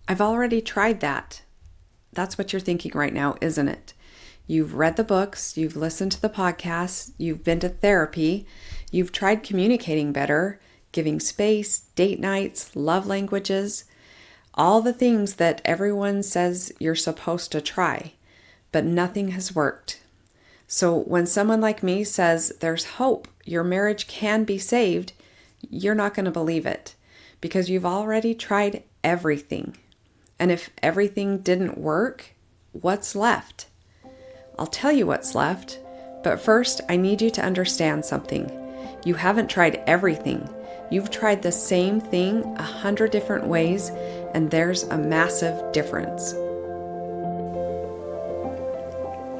I've already tried that. That's what you're thinking right now, isn't it? You've read the books, you've listened to the podcasts, you've been to therapy, you've tried communicating better, giving space, date nights, love languages, all the things that everyone says you're supposed to try, but nothing has worked. So when someone like me says there's hope, your marriage can be saved, you're not going to believe it because you've already tried everything. And if everything didn't work, what's left? I'll tell you what's left, but first I need you to understand something. You haven't tried everything. You've tried the same thing 100 different ways, and there's a massive difference.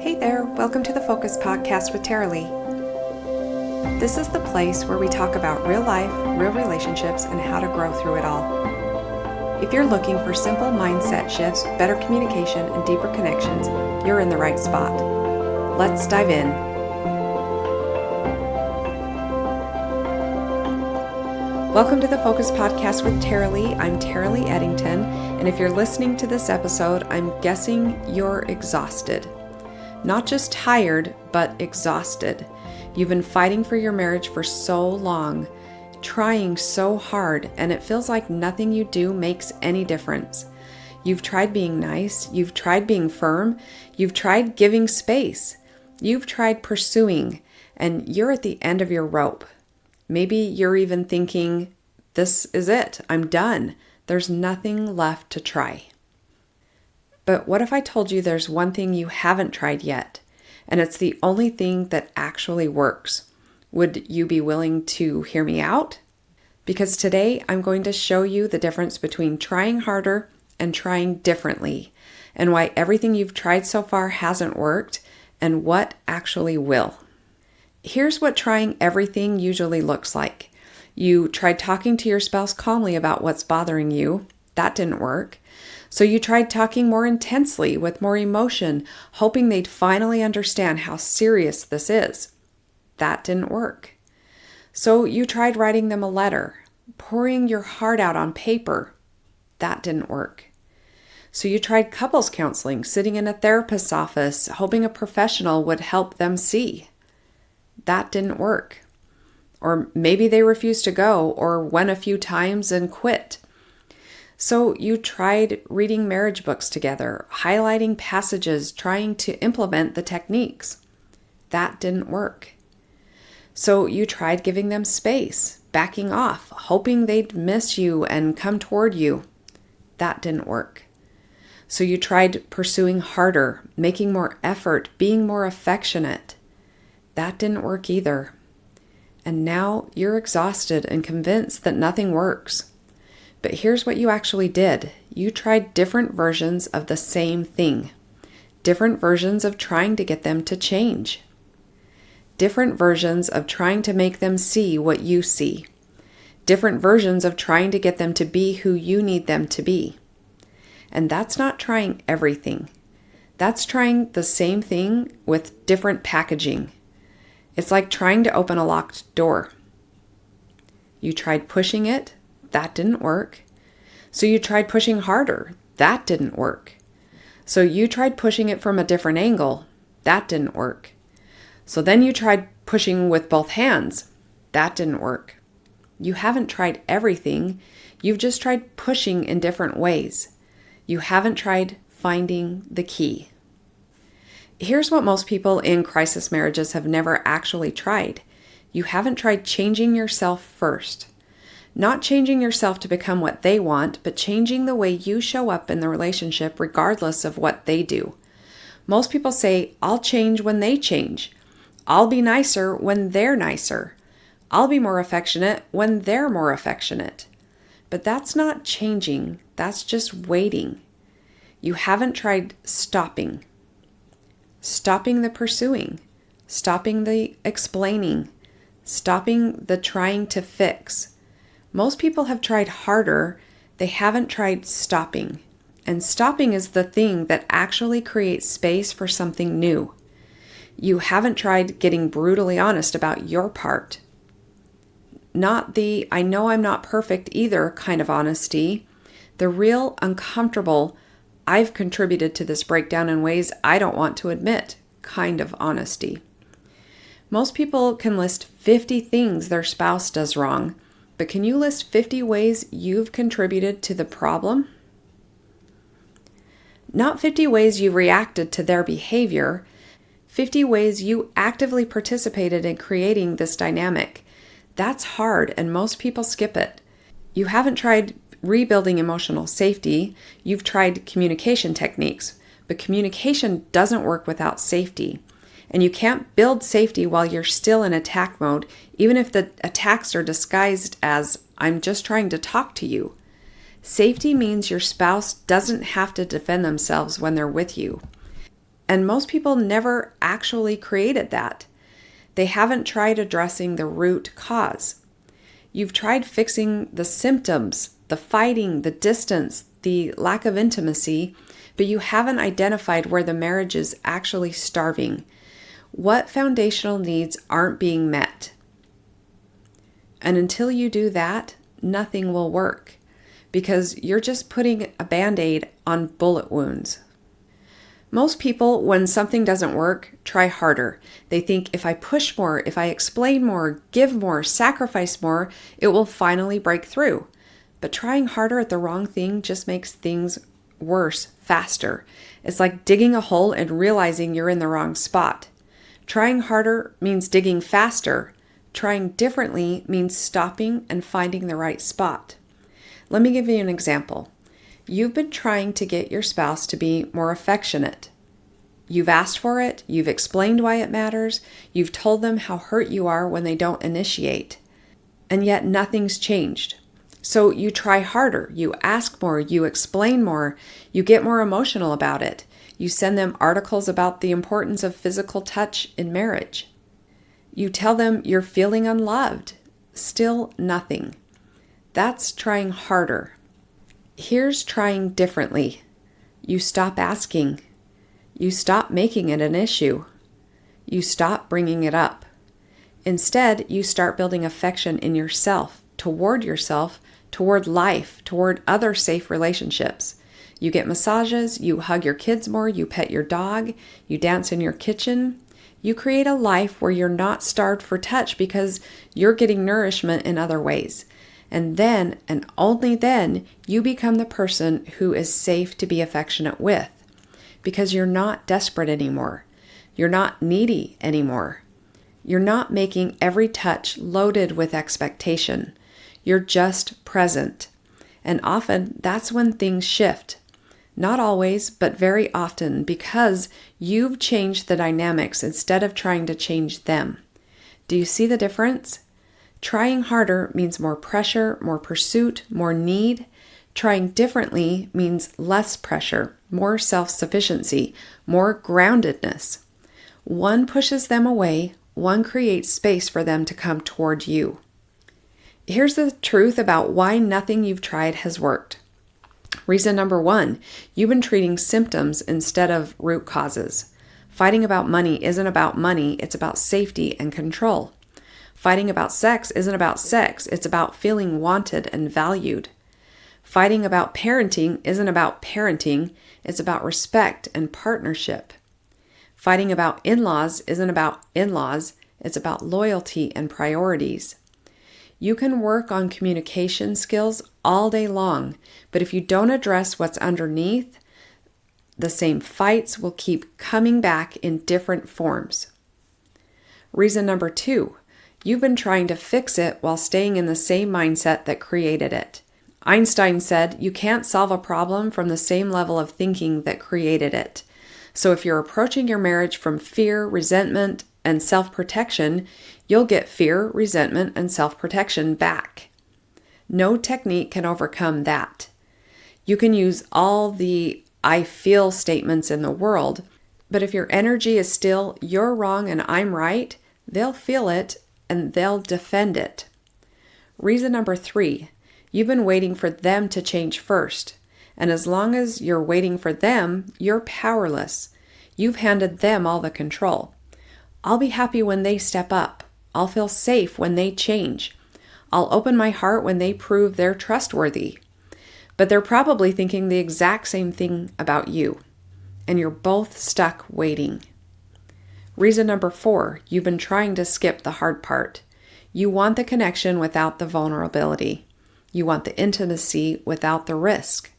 Hey there, welcome to the Focus Podcast with Taralee. This is the place where we talk about real life, real relationships, and how to grow through it all. If you're looking for simple mindset shifts, better communication, and deeper connections, you're in the right spot. Let's dive in. Welcome to the Focus Podcast with Taralee. I'm Taralee Eddington, and if you're listening to this episode, I'm guessing you're exhausted. Not just tired, but exhausted. You've been fighting for your marriage for so long, trying so hard, and it feels like nothing you do makes any difference. You've tried being nice, you've tried being firm, you've tried giving space, you've tried pursuing, and you're at the end of your rope. Maybe you're even thinking, this is it, I'm done. There's nothing left to try. But what if I told you there's one thing you haven't tried yet, and it's the only thing that actually works? Would you be willing to hear me out? Because today I'm going to show you the difference between trying harder and trying differently, and why everything you've tried so far hasn't worked, and what actually will. Here's what trying everything usually looks like. You tried talking to your spouse calmly about what's bothering you. That didn't work. So you tried talking more intensely with more emotion, hoping they'd finally understand how serious this is. That didn't work. So you tried writing them a letter, pouring your heart out on paper. That didn't work. So you tried couples counseling, sitting in a therapist's office, hoping a professional would help them see. That didn't work. Or maybe they refused to go or went a few times and quit. So you tried reading marriage books together, highlighting passages, trying to implement the techniques. That didn't work. So you tried giving them space, backing off, hoping they'd miss you and come toward you. That didn't work. So you tried pursuing harder, making more effort, being more affectionate. That didn't work either. And now you're exhausted and convinced that nothing works. But here's what you actually did. You tried different versions of the same thing. Different versions of trying to get them to change. Different versions of trying to make them see what you see. Different versions of trying to get them to be who you need them to be. And that's not trying everything. That's trying the same thing with different packaging. It's like trying to open a locked door. You tried pushing it. That didn't work. So you tried pushing harder. That didn't work. So you tried pushing it from a different angle. That didn't work. So then you tried pushing with both hands. That didn't work. You haven't tried everything. You've just tried pushing in different ways. You haven't tried finding the key. Here's what most people in crisis marriages have never actually tried. You haven't tried changing yourself first. Not changing yourself to become what they want, but changing the way you show up in the relationship regardless of what they do. Most people say, I'll change when they change. I'll be nicer when they're nicer. I'll be more affectionate when they're more affectionate. But that's not changing. That's just waiting. You haven't tried stopping. Stopping the pursuing. Stopping the explaining. Stopping the trying to fix. Most people have tried harder. They haven't tried stopping. And stopping is the thing that actually creates space for something new. You haven't tried getting brutally honest about your part. Not the I know I'm not perfect either kind of honesty. The real uncomfortable, I've contributed to this breakdown in ways I don't want to admit, kind of honesty. Most people can list 50 things their spouse does wrong, but can you list 50 ways you've contributed to the problem? Not 50 ways you reacted to their behavior, 50 ways you actively participated in creating this dynamic. That's hard, and most people skip it. You haven't tried rebuilding emotional safety, you've tried communication techniques, but communication doesn't work without safety. And you can't build safety while you're still in attack mode, even if the attacks are disguised as, I'm just trying to talk to you. Safety means your spouse doesn't have to defend themselves when they're with you. And most people never actually created that. They haven't tried addressing the root cause. You've tried fixing the symptoms, the fighting, the distance, the lack of intimacy, but you haven't identified where the marriage is actually starving. What foundational needs aren't being met? And until you do that, nothing will work because you're just putting a Band-Aid on bullet wounds. Most people, when something doesn't work, try harder. They think if I push more, if I explain more, give more, sacrifice more, it will finally break through. But trying harder at the wrong thing just makes things worse faster. It's like digging a hole and realizing you're in the wrong spot. Trying harder means digging faster. Trying differently means stopping and finding the right spot. Let me give you an example. You've been trying to get your spouse to be more affectionate. You've asked for it, you've explained why it matters, you've told them how hurt you are when they don't initiate, and yet nothing's changed. So you try harder, you ask more, you explain more, you get more emotional about it. You send them articles about the importance of physical touch in marriage. You tell them you're feeling unloved. Still nothing. That's trying harder. Here's trying differently. You stop asking. You stop making it an issue. You stop bringing it up. Instead, you start building affection in yourself, toward life, toward other safe relationships. You get massages, you hug your kids more, you pet your dog, you dance in your kitchen. You create a life where you're not starved for touch because you're getting nourishment in other ways. And then, and only then, you become the person who is safe to be affectionate with because you're not desperate anymore. You're not needy anymore. You're not making every touch loaded with expectation. You're just present. And often, that's when things shift. Not always, but very often, because you've changed the dynamics instead of trying to change them. Do you see the difference? Trying harder means more pressure, more pursuit, more need. Trying differently means less pressure, more self-sufficiency, more groundedness. One pushes them away, one creates space for them to come toward you. Here's the truth about why nothing you've tried has worked. Reason number 1, you've been treating symptoms instead of root causes. Fighting about money isn't about money, it's about safety and control. Fighting about sex isn't about sex, it's about feeling wanted and valued. Fighting about parenting isn't about parenting, it's about respect and partnership. Fighting about in-laws isn't about in-laws, it's about loyalty and priorities. You can work on communication skills all day long, but if you don't address what's underneath, the same fights will keep coming back in different forms. Reason number 2, you've been trying to fix it while staying in the same mindset that created it. Einstein said, you can't solve a problem from the same level of thinking that created it. So if you're approaching your marriage from fear, resentment, and self-protection, you'll get fear, resentment, and self-protection back. No technique can overcome that. You can use all the I feel statements in the world, but if your energy is still, you're wrong and I'm right, they'll feel it and they'll defend it. Reason number 3, you've been waiting for them to change first. And as long as you're waiting for them, you're powerless. You've handed them all the control. I'll be happy when they step up. I'll feel safe when they change. I'll open my heart when they prove they're trustworthy. But they're probably thinking the exact same thing about you, and you're both stuck waiting. Reason number 4, you've been trying to skip the hard part. You want the connection without the vulnerability. You want the intimacy without the risk.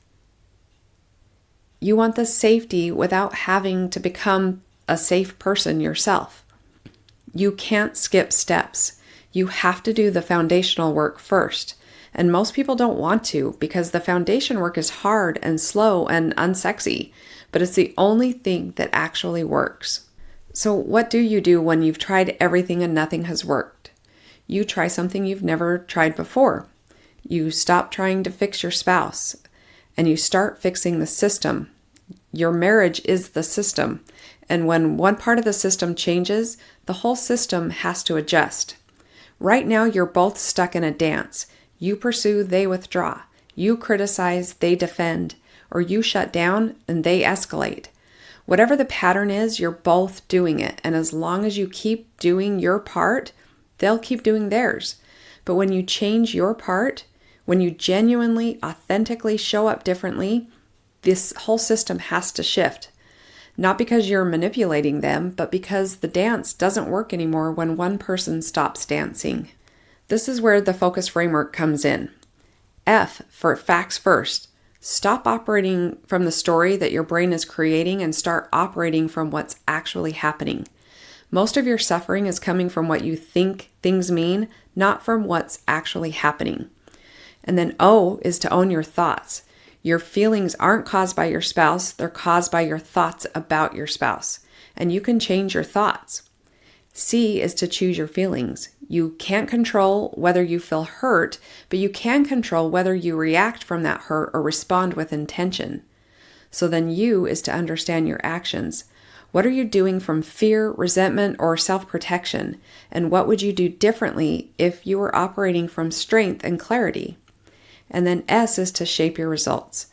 You want the safety without having to become a safe person yourself. You can't skip steps. You have to do the foundational work first. And most people don't want to because the foundation work is hard and slow and unsexy, but it's the only thing that actually works. So what do you do when you've tried everything and nothing has worked? You try something you've never tried before. You stop trying to fix your spouse and you start fixing the system. Your marriage is the system. And when one part of the system changes, the whole system has to adjust. Right now, you're both stuck in a dance. You pursue, they withdraw. You criticize, they defend. Or you shut down and they escalate. Whatever the pattern is, you're both doing it. And as long as you keep doing your part, they'll keep doing theirs. But when you change your part, when you genuinely, authentically show up differently, this whole system has to shift. Not because you're manipulating them, but because the dance doesn't work anymore when one person stops dancing. This is where the focus framework comes in. F for facts first. Stop operating from the story that your brain is creating and start operating from what's actually happening. Most of your suffering is coming from what you think things mean, not from what's actually happening. And then O is to own your thoughts. Your feelings aren't caused by your spouse, they're caused by your thoughts about your spouse. And you can change your thoughts. C is to choose your feelings. You can't control whether you feel hurt, but you can control whether you react from that hurt or respond with intention. So then U is to understand your actions. What are you doing from fear, resentment, or self-protection? And what would you do differently if you were operating from strength and clarity? And then S is to shape your results.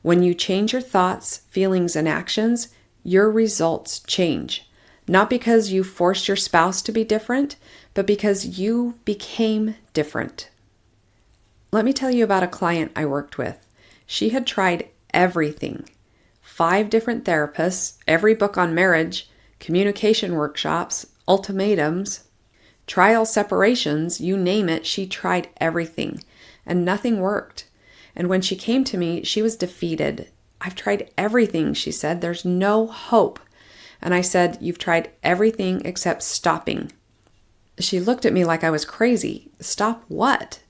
When you change your thoughts, feelings, and actions, your results change. Not because you forced your spouse to be different, but because you became different. Let me tell you about a client I worked with. She had tried everything. 5 different therapists, every book on marriage, communication workshops, ultimatums, trial separations, you name it, she tried everything. And nothing worked. And when she came to me, she was defeated. I've tried everything, she said. There's no hope. And I said, you've tried everything except stopping. She looked at me like I was crazy. Stop what?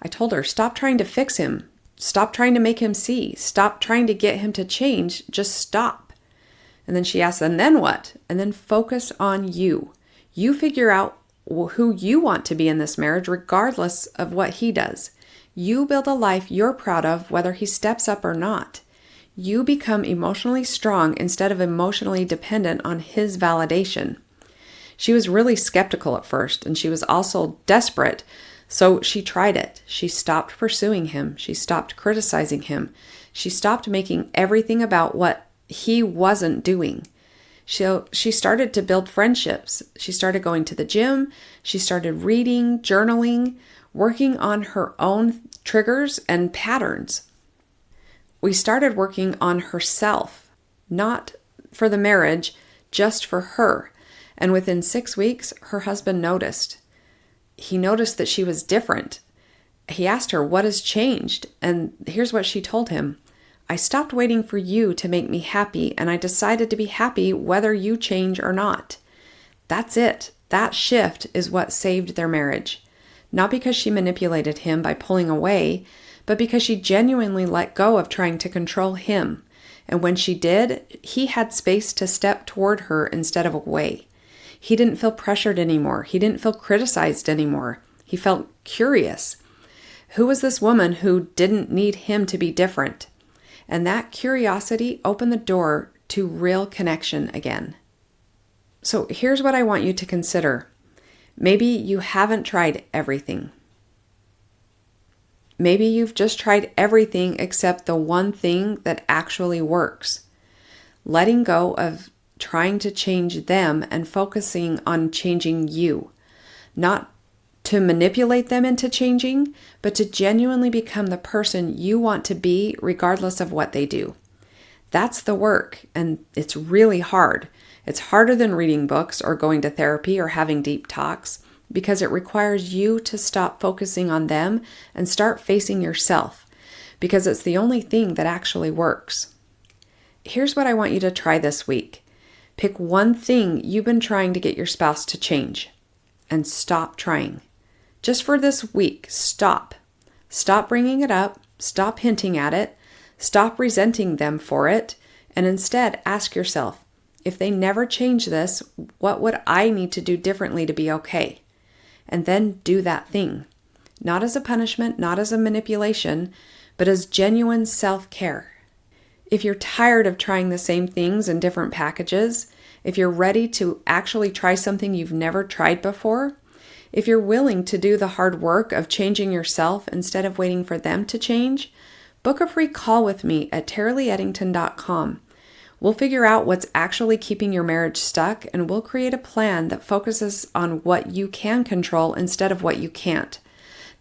I told her, stop trying to fix him. Stop trying to make him see. Stop trying to get him to change. Just stop. And then she asked, and then what? And then focus on you. You figure out who you want to be in this marriage, regardless of what he does. You build a life you're proud of, whether he steps up or not. You become emotionally strong instead of emotionally dependent on his validation. She was really skeptical at first, and she was also desperate, so she tried it. She stopped pursuing him. She stopped criticizing him. She stopped making everything about what he wasn't doing. She started to build friendships. She started going to the gym. She started reading, journaling, working on her own triggers and patterns. We started working on herself, not for the marriage, just for her. And within 6 weeks, her husband noticed. He noticed that she was different. He asked her, what has changed? And here's what she told him. I stopped waiting for you to make me happy, and I decided to be happy whether you change or not. That's it. That shift is what saved their marriage. Not because she manipulated him by pulling away, but because she genuinely let go of trying to control him. And when she did, he had space to step toward her instead of away. He didn't feel pressured anymore. He didn't feel criticized anymore. He felt curious. Who was this woman who didn't need him to be different? And that curiosity opened the door to real connection again. So here's what I want you to consider. Maybe you haven't tried everything. Maybe you've just tried everything except the one thing that actually works. Letting go of trying to change them and focusing on changing you. Not to manipulate them into changing, but to genuinely become the person you want to be regardless of what they do. That's the work, and it's really hard. It's harder than reading books or going to therapy or having deep talks because it requires you to stop focusing on them and start facing yourself, because it's the only thing that actually works. Here's what I want you to try this week. Pick one thing you've been trying to get your spouse to change and stop trying. Just for this week, stop. Stop bringing it up. Stop hinting at it. Stop resenting them for it. And instead, ask yourself, if they never change this, what would I need to do differently to be okay? And then do that thing. Not as a punishment, not as a manipulation, but as genuine self-care. If you're tired of trying the same things in different packages, if you're ready to actually try something you've never tried before, if you're willing to do the hard work of changing yourself instead of waiting for them to change, book a free call with me at TaraleeEddington.com. We'll figure out what's actually keeping your marriage stuck, and we'll create a plan that focuses on what you can control instead of what you can't.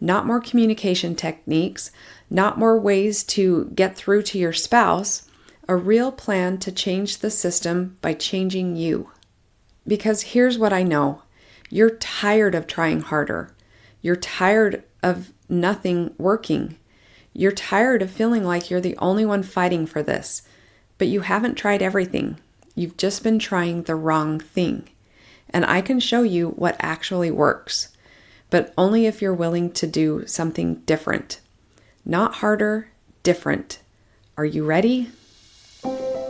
Not more communication techniques, not more ways to get through to your spouse, a real plan to change the system by changing you. Because here's what I know. You're tired of trying harder. You're tired of nothing working. You're tired of feeling like you're the only one fighting for this. But you haven't tried everything. You've just been trying the wrong thing. And I can show you what actually works, but only if you're willing to do something different. Not harder, different. Are you ready?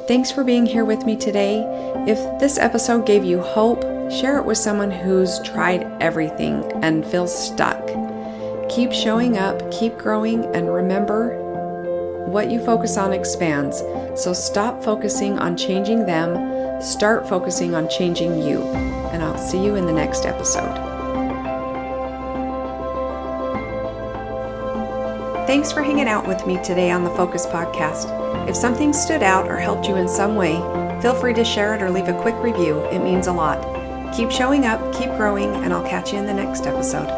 Thanks for being here with me today. If this episode gave you hope, share it with someone who's tried everything and feels stuck. Keep showing up, keep growing, and remember, what you focus on expands. So stop focusing on changing them, start focusing on changing you. And I'll see you in the next episode. Thanks for hanging out with me today on the Focus Podcast. If something stood out or helped you in some way, feel free to share it or leave a quick review. It means a lot. Keep showing up, keep growing, and I'll catch you in the next episode.